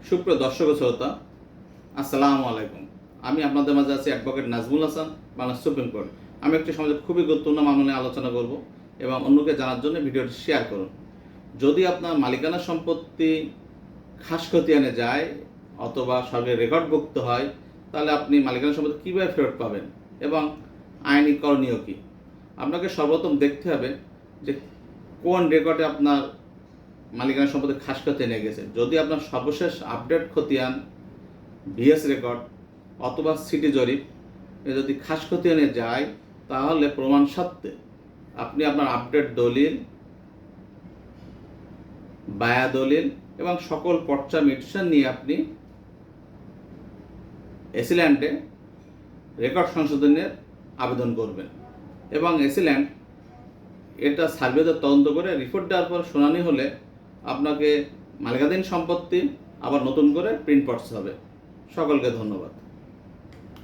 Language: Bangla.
সুপ্রিয় দর্শক ও শ্রোতা, আসসালামু আলাইকুম। আমি আপনাদের মাঝে আছি advocate Nazmul Hasan, Bangladesh supreme court. আমি একটি সমাজের খুবই গুরুত্বপূর্ণ মামলা নিয়ে আলোচনা করব এবং অন্যকে জানার জন্য ভিডিওটি শেয়ার করুন। যদি আপনার মালিকানা সম্পত্তি খাস খতিয়ানে যায় অথবা সরকারি রেকর্ডভুক্ত হয়, তাহলে আপনি মালিকানা সম্পত্তি কীভাবে ফেরত পাবেন এবং আইনি করণীয় কী। আপনাকে সর্বপ্রথম দেখতে হবে যে কোন রেকর্ডে আপনার মালিকানা সম্পত্তি খাস খতিয়ানে গেছে। যদি আপনার সর্বশেষ আপডেট খতিয়ান, বিএস রেকর্ড অথবা সিটি জরিপ যদি খাস খতিয়ানে যায়, তাহলে প্রমাণ সত্ত্বে আপনি আপনার আপডেট দলিল, বায়া দলিল এবং সকল পর্চা মিটেশন নিয়ে আপনি এসিল্যান্ডে রেকর্ড সংশোধনের আবেদন করবেন এবং এসিল্যান্ড এটা সার্ভেতে তদন্ত করে রিপোর্ট দেওয়ার পর শুনানি হলে আপনাকে মালিকানাধীন সম্পত্তি আবার নতুন করে প্রিন্ট করতে হবে। সকলকে ধন্যবাদ।